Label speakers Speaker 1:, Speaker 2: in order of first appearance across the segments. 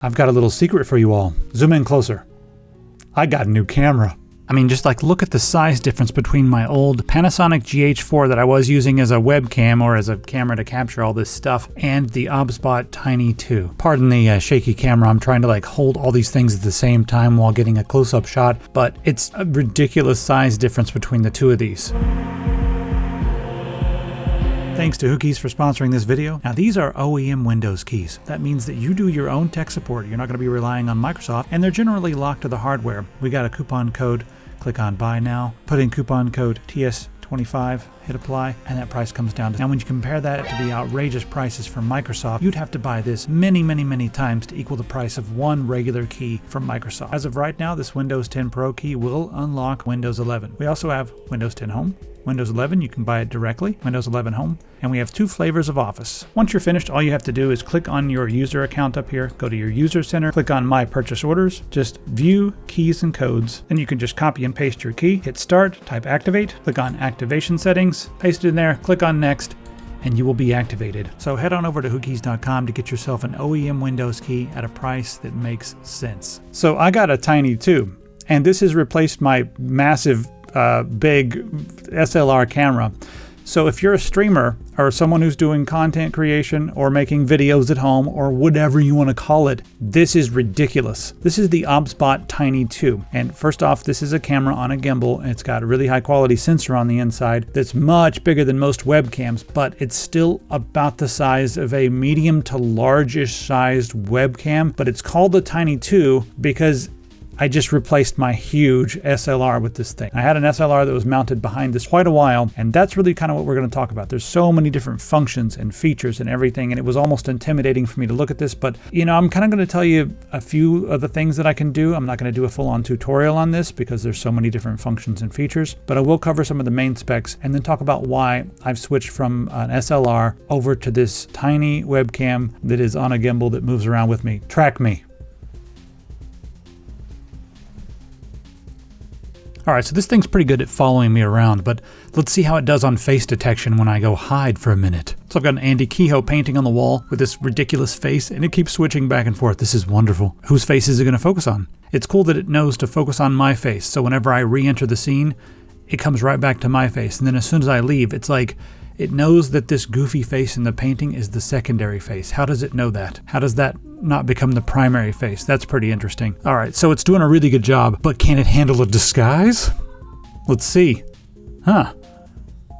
Speaker 1: I've got a little secret for you all. Zoom in closer. I got a new camera. I mean, just like look at the size difference between my old Panasonic GH4 that I was using as a webcam or as a camera to capture all this stuff and the Obsbot Tiny 2. Pardon the shaky camera. I'm trying to like hold all these things at the same time while getting a close-up shot, but it's a ridiculous size difference between the two of these. Thanks to Whokeys for sponsoring this video. Now these are OEM Windows keys. That means that you do your own tech support. You're not going to be relying on Microsoft, and they're generally locked to the hardware. We got a coupon code. Click on buy now. Put in coupon code TS25. Hit apply, and that price comes down. Now when you compare that to the outrageous prices from Microsoft, you'd have to buy this many times to equal the price of one regular key from Microsoft. As of right now, this Windows 10 Pro key will unlock Windows 11. We also have Windows 10 Home. Windows 11, you can buy it directly, Windows 11 Home, and we have 2 flavors of Office. Once you're finished, all you have to do is click on your user account up here, go to your user center, click on My Purchase Orders, just view keys and codes, then you can just copy and paste your key, hit start, type activate, click on activation settings, paste it in there, click on next, and you will be activated. So head on over to Whokeys.com to get yourself an OEM Windows key at a price that makes sense. So I got a Tiny 2, and this has replaced my massive big SLR camera. So if you're a streamer or someone who's doing content creation or making videos at home or whatever you want to call it, this is ridiculous. This is the Obsbot Tiny 2. And first off, this is a camera on a gimbal, and it's got a really high quality sensor on the inside that's much bigger than most webcams, but it's still about the size of a medium to large-ish sized webcam. But it's called the Tiny 2 because I just replaced my huge SLR with this thing. I had an SLR that was mounted behind this quite a while, and that's really kind of what we're going to talk about. There's so many different functions and features and everything, and it was almost intimidating for me to look at this, but you know, I'm kind of going to tell you a few of the things that I can do. I'm not going to do a full-on tutorial on this because there's so many different functions and features, but I will cover some of the main specs and then talk about why I've switched from an SLR over to this tiny webcam that is on a gimbal that moves around with me. Track me. Alright, so this thing's pretty good at following me around, but let's see how it does on face detection when I go hide for a minute. So I've got an Andy Kehoe painting on the wall with this ridiculous face, and it keeps switching back and forth. This is wonderful. Whose face is it going to focus on? It's cool that it knows to focus on my face, so whenever I re-enter the scene, it comes right back to my face, and then as soon as I leave, it's like it knows that this goofy face in the painting is the secondary face. How does it know that? How does that not become the primary face? That's pretty interesting. All right, so it's doing a really good job, but can it handle a disguise? Let's see. Huh.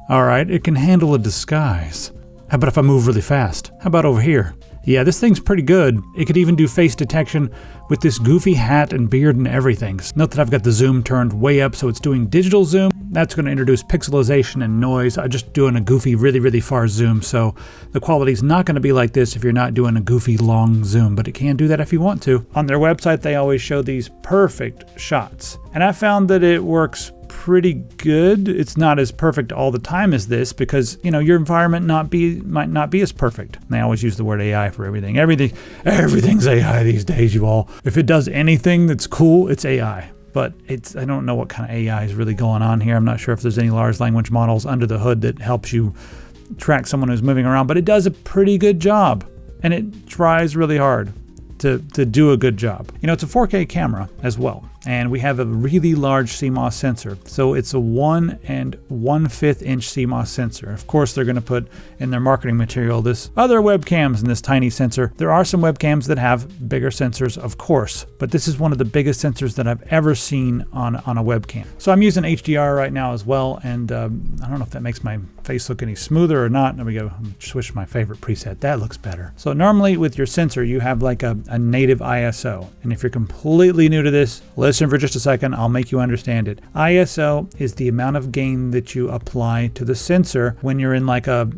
Speaker 1: All right, it can handle a disguise. How about if I move really fast? How about over here? Yeah, this thing's pretty good. It could even do face detection with this goofy hat and beard and everything. Note that I've got the zoom turned way up, so it's doing digital zoom. That's going to introduce pixelization and noise. I'm just doing a goofy, really far zoom, so the quality's not going to be like this if you're not doing a goofy long zoom, but it can do that if you want to. On their website, they always show these perfect shots, and I found that it works pretty good. It's not as perfect all the time as this because, you know, your environment might not be as perfect. And they always use the word AI for everything. Everything's AI these days, you all. If it does anything that's cool, it's AI. But I don't know what kind of AI is really going on here. I'm not sure if there's any large language models under the hood that helps you track someone who's moving around, but it does a pretty good job. And it tries really hard to do a good job. You know, it's a 4K camera as well. And we have a really large CMOS sensor. So it's a 1 1/5 inch CMOS sensor. Of course, they're going to put in their marketing material this other webcams in this tiny sensor. There are some webcams that have bigger sensors, of course, but this is one of the biggest sensors that I've ever seen on a webcam. So I'm using HDR right now as well, and I don't know if that makes my face look any smoother or not. There we go. Switch my favorite preset. That looks better. So normally with your sensor, you have like a native ISO. And if you're completely new to this, listen for just a second, I'll make you understand it. ISO is the amount of gain that you apply to the sensor when you're in like a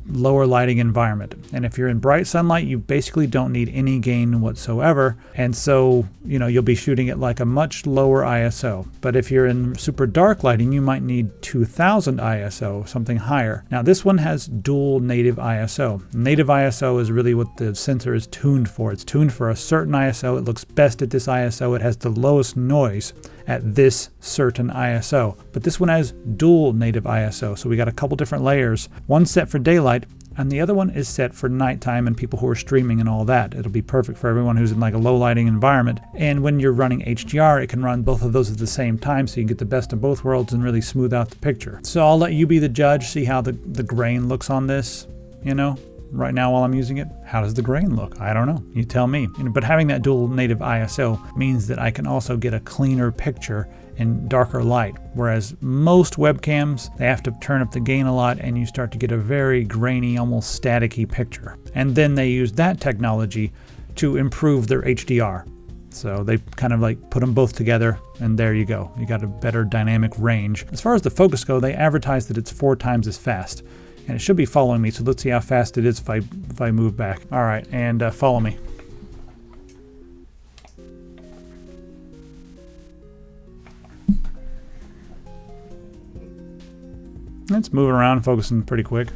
Speaker 1: lower lighting environment. And if you're in bright sunlight, you basically don't need any gain whatsoever. And so, you know, you'll be shooting at like a much lower ISO. But if you're in super dark lighting, you might need 2000 ISO, something higher. Now this one has dual native ISO. Native ISO is really what the sensor is tuned for. It's tuned for a certain ISO. It looks best at this ISO. It has the lowest noise at this certain ISO. But this one has dual native ISO. So we got a couple different layers. One set for daylight, and the other one is set for nighttime and people who are streaming and all that. It'll be perfect for everyone who's in like a low lighting environment. And when you're running HDR, it can run both of those at the same time, so you can get the best of both worlds and really smooth out the picture. So I'll let you be the judge, see how the grain looks on this, you know, right now while I'm using it. How does the grain look? I don't know. You tell me. But having that dual native ISO means that I can also get a cleaner picture in darker light, whereas most webcams, they have to turn up the gain a lot and you start to get a very grainy, almost staticky picture. And then they use that technology to improve their HDR. So they kind of like put them both together, and there you go. You got a better dynamic range. As far as the focus go, they advertise that it's 4 times as fast. And it should be following me, so let's see how fast it is if I move back. All right, and follow me. It's moving around, focusing pretty quick.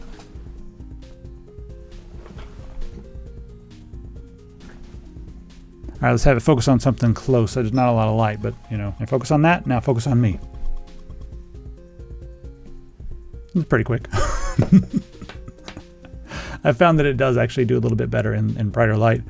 Speaker 1: All right, let's have it focus on something close. There's not a lot of light, but you know, and focus on that. Now focus on me. It's pretty quick. I found that it does actually do a little bit better in brighter light.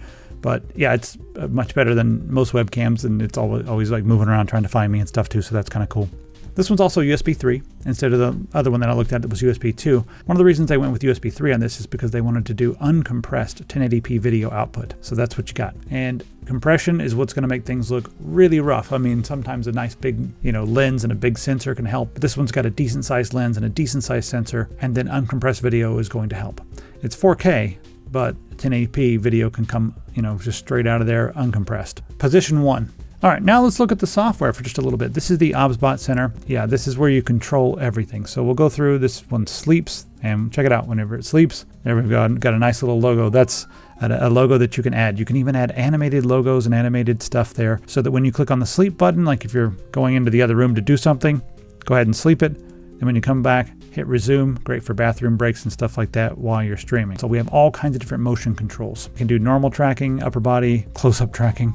Speaker 1: But yeah, it's much better than most webcams, and it's always like moving around trying to find me and stuff too, so that's kind of cool. This one's also USB 3 instead of the other one that I looked at that was USB 2. One of the reasons I went with USB 3 on this is because they wanted to do uncompressed 1080p video output. So that's what you got. And compression is what's going to make things look really rough. I mean, sometimes a nice big, lens and a big sensor can help. But this one's got a decent sized lens and a decent sized sensor, and then uncompressed video is going to help. It's 4K, but 1080p video can come, just straight out of there uncompressed. Position 1. All right, now let's look at the software for just a little bit. This is the Obsbot Center. Yeah, this is where you control everything. So we'll go through. This one sleeps, and check it out. Whenever it sleeps, there we've got a nice little logo. That's a logo that you can add. You can even add animated logos and animated stuff there, so that when you click on the sleep button, like if you're going into the other room to do something, go ahead and sleep it. And when you come back, hit resume. Great for bathroom breaks and stuff like that while you're streaming. So we have all kinds of different motion controls. You can do normal tracking, upper body, close-up tracking,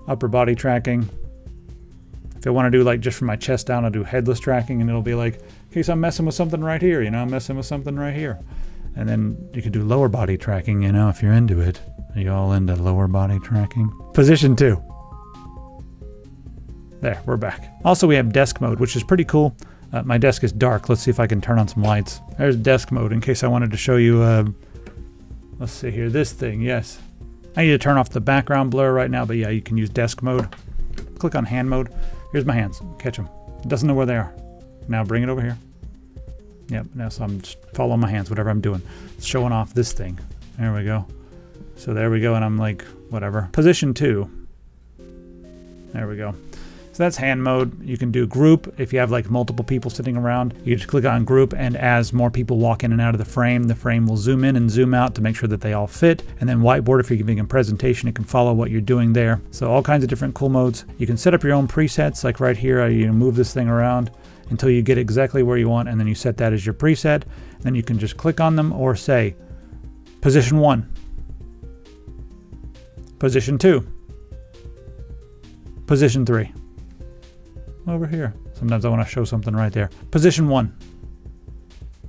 Speaker 1: upper body tracking. If I want to do like just from my chest down, I'll do headless tracking, and it'll be like, in case I'm messing with something right here, I'm messing with something right here. And then you can do lower body tracking, if you're into it. Are you all into lower body tracking? Position 2. There, we're back. Also, we have desk mode, which is pretty cool. My desk is dark. Let's see if I can turn on some lights. There's desk mode in case I wanted to show you, let's see here, this thing, yes. I need to turn off the background blur right now, but yeah, you can use desk mode. Click on hand mode. Here's my hands. Catch them. It doesn't know where they are. Now bring it over here. Yep, now so I'm just following my hands, whatever I'm doing. It's showing off this thing. There we go. So there we go, and I'm like, whatever. Position 2. There we go. So that's hand mode. You can do group if you have like multiple people sitting around. You just click on group, and as more people walk in and out of the frame will zoom in and zoom out to make sure that they all fit. And then whiteboard, if you're giving a presentation, it can follow what you're doing there. So all kinds of different cool modes. You can set up your own presets, like right here, you move this thing around until you get exactly where you want, and then you set that as your preset. Then you can just click on them or say, position 1, position 2, position 3. Over here. Sometimes I want to show something right there. Position 1.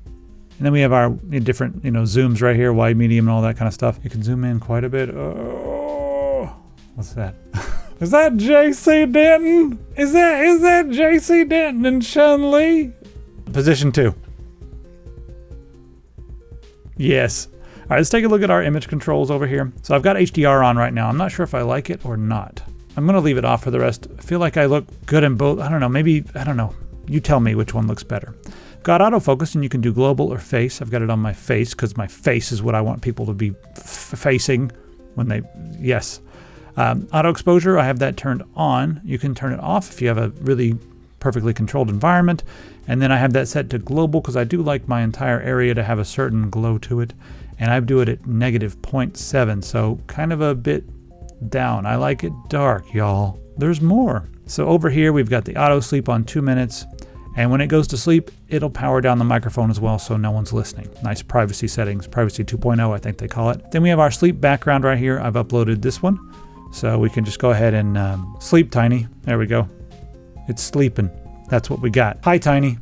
Speaker 1: And then we have our different, zooms right here, wide, medium, and all that kind of stuff. You can zoom in quite a bit. Oh, what's that? Is that JC Denton? Is that JC Denton and Chun Li? Position 2. Yes. All right, let's take a look at our image controls over here. So I've got HDR on right now. I'm not sure if I like it or not. I'm going to leave it off for the rest. I feel like I look good in both. I don't know. You tell me which one looks better. I've got autofocus, and you can do global or face. I've got it on my face because my face is what I want people to be facing when they, yes. Auto exposure, I have that turned on. You can turn it off if you have a really perfectly controlled environment. And then I have that set to global because I do like my entire area to have a certain glow to it. And I do it at -0.7, so kind of a bit down. I like it dark, y'all. There's more. So over here we've got the auto sleep on 2 minutes, and when it goes to sleep, it'll power down the microphone as well so no one's listening. Nice privacy settings, privacy 2.0 I think they call it. Then we have our sleep background right here. I've uploaded this one, so we can just go ahead and sleep Tiny. There we go. It's sleeping. That's what we got. Hi Tiny.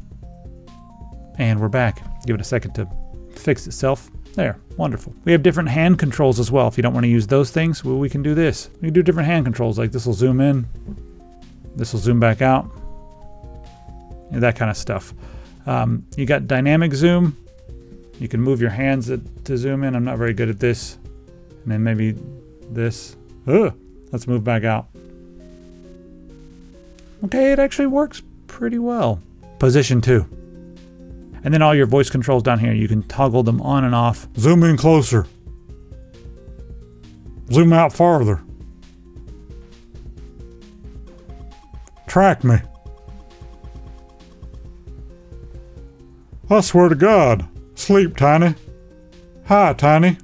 Speaker 1: And we're back. Give it a second to fix itself. There, wonderful. We have different hand controls as well. If you don't want to use those things, well, we can do this. We can do different hand controls, like this will zoom in, this will zoom back out, that kind of stuff. You got dynamic zoom. You can move your hands to zoom in. I'm not very good at this. And then maybe this. Let's move back out. Okay, it actually works pretty well. Position 2. And then all your voice controls down here, you can toggle them on and off. Zoom in closer. Zoom out farther. Track me. I swear to God. Sleep, Tiny. Hi, Tiny.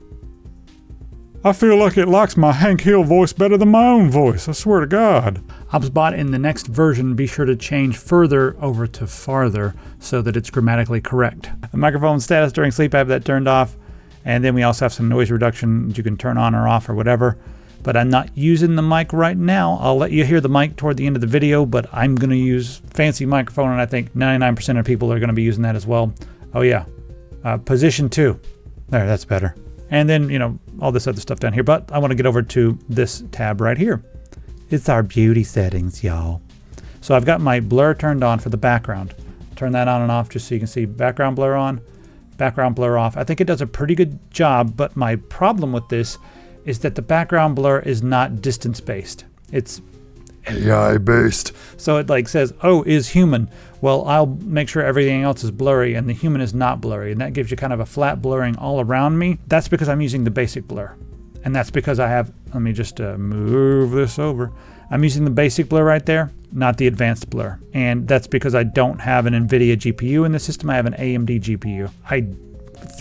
Speaker 1: I feel like it likes my Hank Hill voice better than my own voice. I swear to God. Obsbot in the next version, be sure to change further over to farther so that it's grammatically correct. The microphone status during sleep, I have that turned off. And then we also have some noise reduction that you can turn on or off or whatever. But I'm not using the mic right now. I'll let you hear the mic toward the end of the video, but I'm going to use fancy microphone, and I think 99% of people are going to be using that as well. Oh yeah. Position 2. There, that's better. And then, you know, all this other stuff down here. But I want to get over to this tab right here. It's our beauty settings, y'all. So I've got my blur turned on for the background. Turn that on and off just so you can see background blur on, background blur off. I think it does a pretty good job, but my problem with this is that the background blur is not distance based. It's AI based. So it like says, oh, is human. Well, I'll make sure everything else is blurry and the human is not blurry. And that gives you kind of a flat blurring all around me. That's because I'm using the basic blur. And that's because I have, let me just move this over. I'm using the basic blur right there, not the advanced blur. And that's because I don't have an NVIDIA GPU in the system. I have an AMD GPU. I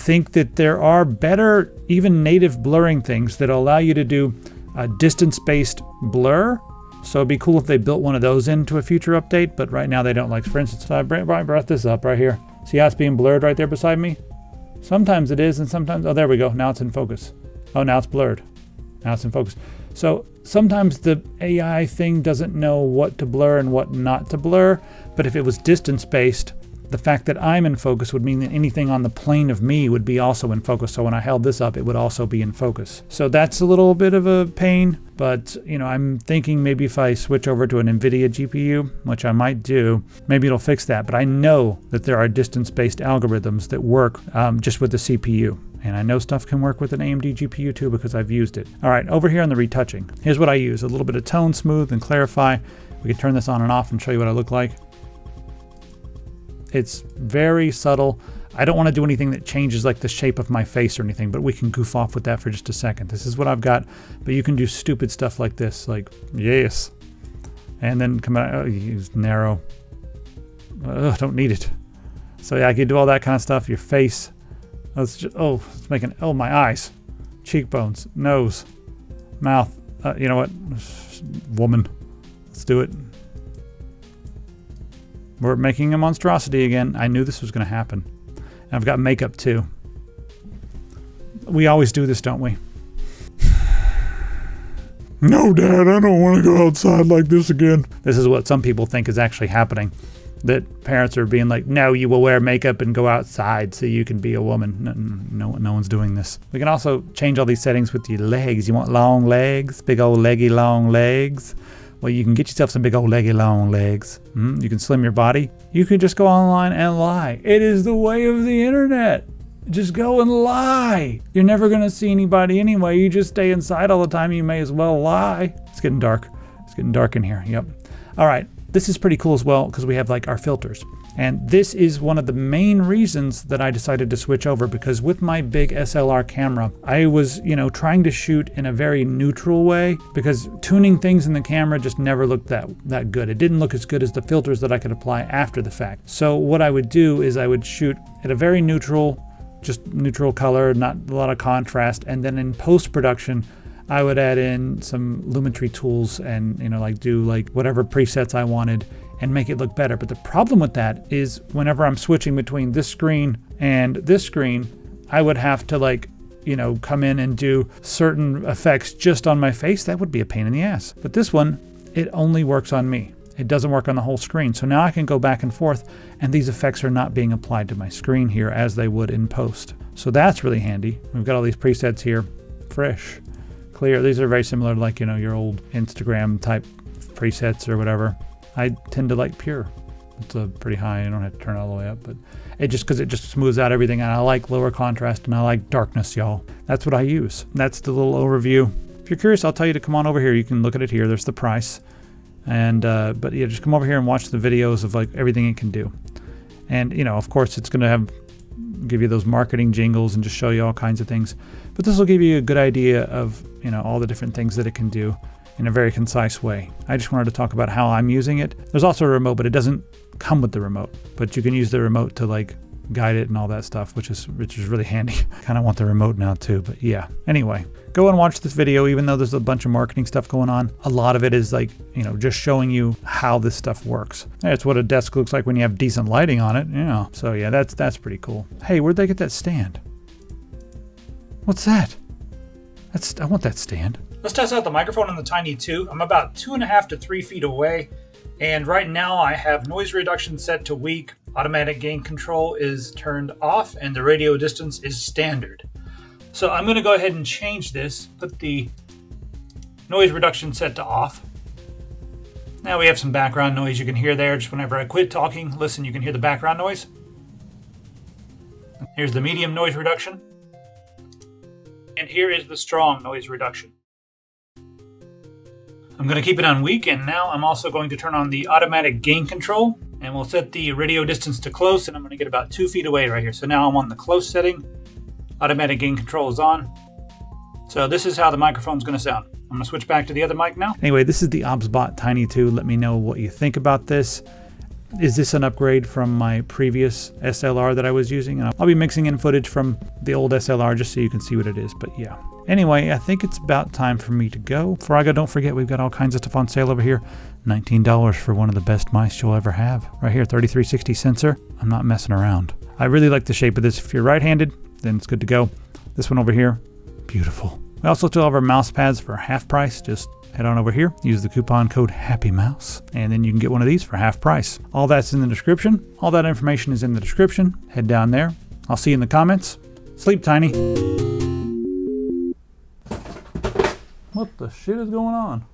Speaker 1: think that there are better, even native blurring things that allow you to do a distance-based blur. So it'd be cool if they built one of those into a future update, but right now they don't. Like, for instance, I brought this up right here. See how it's being blurred right there beside me? Sometimes it is, and sometimes, oh, there we go. Now it's in focus. Oh, now it's blurred. Now it's in focus. So sometimes the AI thing doesn't know what to blur and what not to blur, but if it was distance-based, the fact that I'm in focus would mean that anything on the plane of me would be also in focus. So when I held this up, it would also be in focus. So that's a little bit of a pain, but you know, I'm thinking maybe if I switch over to an NVIDIA GPU, which I might do, maybe it'll fix that. But I know that there are distance-based algorithms that work just with the CPU. And I know stuff can work with an AMD GPU too because I've used it. All right, over here on the retouching, here's what I use. A little bit of tone, smooth, and clarify. We can turn this on and off and show you what I look like. It's very subtle. I don't want to do anything that changes like the shape of my face or anything, but we can goof off with that for just a second. This is what I've got, but you can do stupid stuff like this, like, yes. And then come out, oh, use narrow. Don't need it. So yeah, I can do all that kind of stuff. Your face. Let's just, it's making, my eyes, cheekbones, nose, mouth. You know what? Woman. Let's do it. We're making a monstrosity again. I knew this was going to happen. And I've got makeup too. We always do this, don't we? No, Dad, I don't want to go outside like this again. This is what some people think is actually happening. That parents are being like, no, you will wear makeup and go outside so you can be a woman. No one's doing this. We can also change all these settings with your legs. You want long legs? Big old leggy long legs? Well, you can get yourself some big old leggy long legs. You can slim your body. You can just go online and lie. It is the way of the internet. Just go and lie. You're never going to see anybody anyway. You just stay inside all the time. You may as well lie. It's getting dark. It's getting dark in here. Yep. All right. This is pretty cool as well because we have like our filters. And this is one of the main reasons that I decided to switch over, because with my big SLR camera, I was, trying to shoot in a very neutral way because tuning things in the camera just never looked that good. It didn't look as good as the filters that I could apply after the fact. So what I would do is I would shoot at a very neutral, just neutral color, not a lot of contrast. And then in post-production, I would add in some Lumetri tools and, do whatever presets I wanted and make it look better. But the problem with that is whenever I'm switching between this screen and this screen, I would have to come in and do certain effects just on my face. That would be a pain in the ass. But this one, it only works on me. it doesn't work on the whole screen. So now I can go back and forth, and these effects are not being applied to my screen here as they would in post. So that's really handy. We've got all these presets here. Fresh, clear. These are very similar to, like, you know, your old Instagram type presets or whatever. I tend to like pure. It's a pretty high. I don't have to turn it all the way up, but it just, because it just smooths out everything. And I like lower contrast and I like darkness, y'all. That's what I use. That's the little overview. If you're curious, I'll tell you to come on over here. You can look at it here. There's the price. And but yeah, just come over here and watch the videos of like everything it can do. And you know, of course, it's going to give you those marketing jingles and just show you all kinds of things. But this will give you a good idea of, you know, all the different things that it can do in a very concise way. I just wanted to talk about how I'm using it. There's also a remote, but it doesn't come with the remote. But you can use the remote to like guide it and all that stuff, which is really handy. I kind of want the remote now too, but yeah. Anyway, go and watch this video. Even though there's a bunch of marketing stuff going on, a lot of it is like, you know, just showing you how this stuff works. That's what a desk looks like when you have decent lighting on it. Yeah. So yeah, that's pretty cool. Hey, where'd they get that stand? What's that? I want that stand.
Speaker 2: Let's test out the microphone on the Tiny 2. I'm about 2.5 to 3 feet away, and right now I have noise reduction set to weak, automatic gain control is turned off, and the radio distance is standard. So I'm going to go ahead and change this, put the noise reduction set to off. Now we have some background noise you can hear there. Just whenever I quit talking, listen, you can hear the background noise. Here's the medium noise reduction. And here is the strong noise reduction. I'm going to keep it on weak, and now I'm also going to turn on the automatic gain control, and we'll set the radio distance to close, and I'm going to get about 2 feet away right here. So now I'm on the close setting. Automatic gain control is on. So this is how the microphone's going to sound. I'm going to switch back to the other mic now.
Speaker 1: Anyway, this is the Obsbot Tiny 2. Let me know what you think about this. Is this an upgrade from my previous SLR that I was using? And I'll be mixing in footage from the old SLR just so you can see what it is, but yeah. Anyway, I think it's about time for me to go. Before I go, don't forget we've got all kinds of stuff on sale over here. $19 for one of the best mice you'll ever have. Right here, 3360 sensor. I'm not messing around. I really like the shape of this. If you're right-handed, then it's good to go. This one over here, beautiful. We also still have our mouse pads for half price. Just head on over here, use the coupon code HAPPYMOUSE, and then you can get one of these for half price. All that's in the description. All that information is in the description. Head down there. I'll see you in the comments. Sleep Tiny. What the shit is going on?